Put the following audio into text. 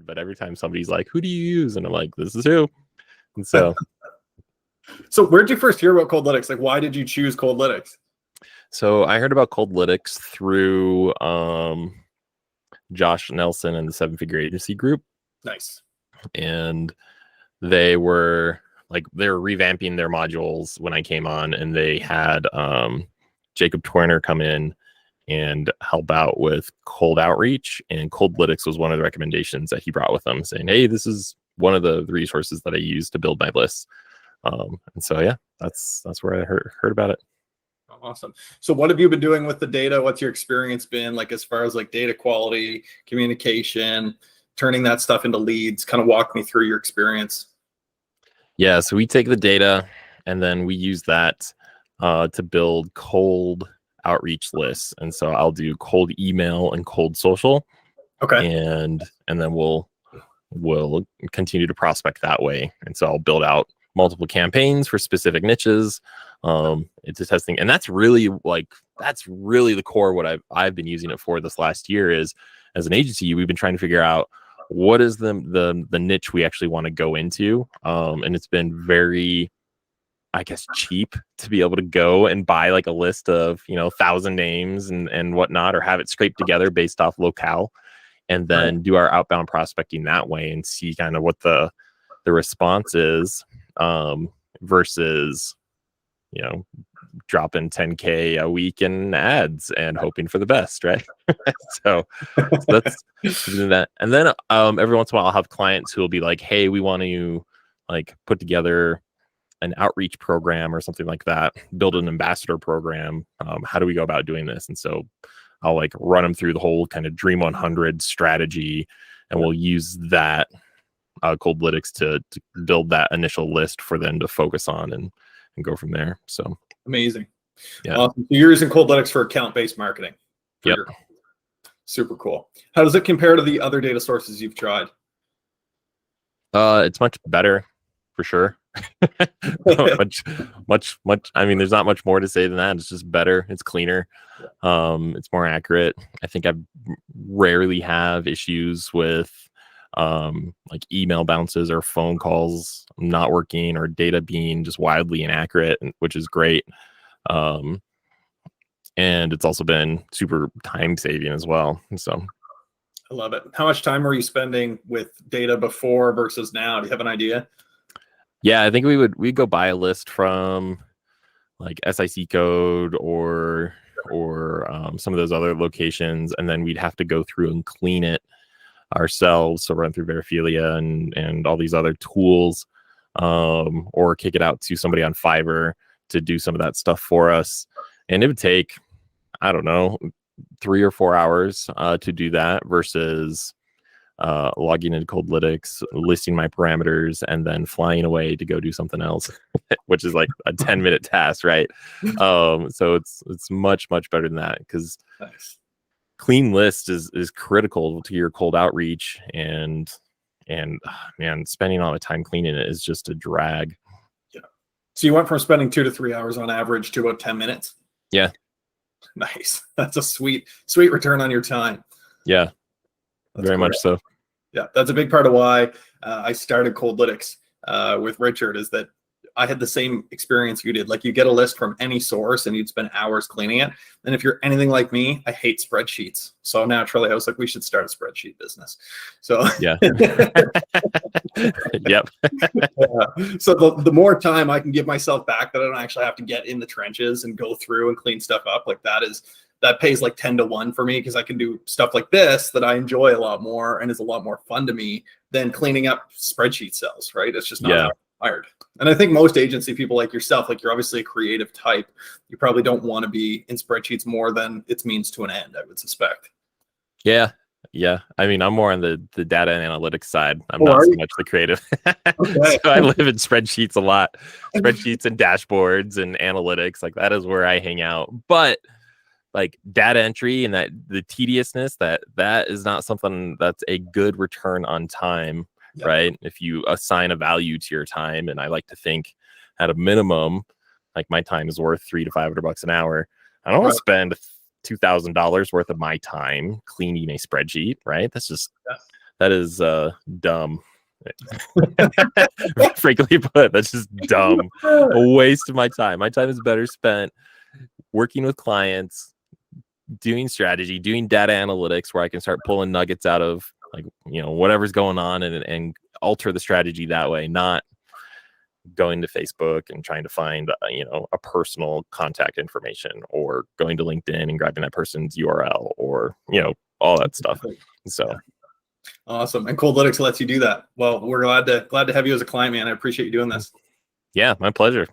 but every time somebody's like, "Who do you use?" and I'm like, "This is who." And so, So where'd you first hear about Coldlytics? Like, why did you choose Coldlytics? so I heard about Coldlytics through Josh Nelson and the Seven Figure Agency Group, Nice. and they were revamping their modules when I came on, and they had Jacob Tourner come in and help out with cold outreach, and Coldlytics was one of the recommendations that he brought with him, saying, "Hey, this is one of the resources that I use to build my lists." And so yeah, that's where I heard about it. Awesome. So what have you been doing with the data? What's your experience been like as far as like data quality, communication, turning that stuff into leads? Kind of walk me through your experience. Yeah, so we take the data and then we use that to build cold outreach lists. And so I'll do cold email and cold social. Okay. And then we'll continue to prospect that way. And so I'll build out multiple campaigns for specific niches into testing. And that's really the core of what I've been using it for this last year. Is as an agency, we've been trying to figure out what is the niche we actually want to go into. And it's been very, I guess, cheap to be able to go and buy like a list of 1,000 names and whatnot, or have it scraped together based off locale, and then do our outbound prospecting that way and see kind of what the response is, versus dropping 10K a week in ads and hoping for the best, right? so that's that. And then every once in a while I'll have clients who will be like, "Hey, we want to like put together an outreach program or something like that, build an ambassador program. How do we go about doing this?" And so I'll like run them through the whole kind of Dream 100 strategy, and we'll use that Coldlytics to build that initial list for them to focus on and go from there. So amazing. Yeah. Awesome. So you're using Coldlytics for account-based marketing. Yep. Super cool. How does it compare to the other data sources you've tried? It's much better for sure. much. I mean, there's not much more to say than that. It's just better. It's cleaner. It's more accurate. I think I rarely have issues with like email bounces or phone calls not working or data being just wildly inaccurate, which is great. And it's also been super time saving as well. So I love it. How much time were you spending with data before versus now? Do you have an idea? Yeah, I think we'd go buy a list from like SIC Code or some of those other locations, and then we'd have to go through and clean it ourselves, so run through Veriphilia and all these other tools, or kick it out to somebody on Fiverr to do some of that stuff for us, and it would take, I don't know, 3 or 4 hours to do that, versus logging into Coldlytics, listing my parameters, and then flying away to go do something else, which is like a 10-minute task, right? So it's much better than that, because Nice. Clean list is critical to your cold outreach, and man, spending all the time cleaning it is just a drag. Yeah. So you went from spending 2 to 3 hours on average to about 10 minutes. Yeah. Nice. That's a sweet return on your time. Yeah. That's very great. much so. Yeah, that's a big part of why I started Coldlytics with Richard, is that I had the same experience you did. Like, you get a list from any source and you'd spend hours cleaning it. And if you're anything like me, I hate spreadsheets. So naturally I was like, we should start a spreadsheet business. So yeah. Yep. So the more time I can give myself back, that I don't actually have to get in the trenches and go through and clean stuff up, like that pays like 10 to 1 for me, because I can do stuff like this that I enjoy a lot more and is a lot more fun to me than cleaning up spreadsheet cells, right? It's just not hard. And I think most agency people like yourself, like, you're obviously a creative type, you probably don't want to be in spreadsheets more than its means to an end, I would suspect. Yeah. I mean, I'm more on the data and analytics side. I'm not so much the creative. Okay. So I live in spreadsheets a lot. Spreadsheets and dashboards and analytics, like that is where I hang out. But like data entry and that the tediousness, that is not something that's a good return on time. Yep. Right? If you assign a value to your time, and I like to think at a minimum, like my time is worth $300 to $500 an hour. I don't want to spend $2,000 worth of my time cleaning a spreadsheet, right? That's just that is dumb. Frankly put, that's just dumb. A waste of my time. My time is better spent working with clients, doing strategy, doing data analytics, where I can start pulling nuggets out of, like, whatever's going on, and alter the strategy that way, not going to Facebook and trying to find a personal contact information, or going to LinkedIn and grabbing that person's URL, or all that stuff. So awesome. And Coldlytics lets you do that. Well, we're glad to have you as a client, man. I appreciate you doing this. Yeah, my pleasure.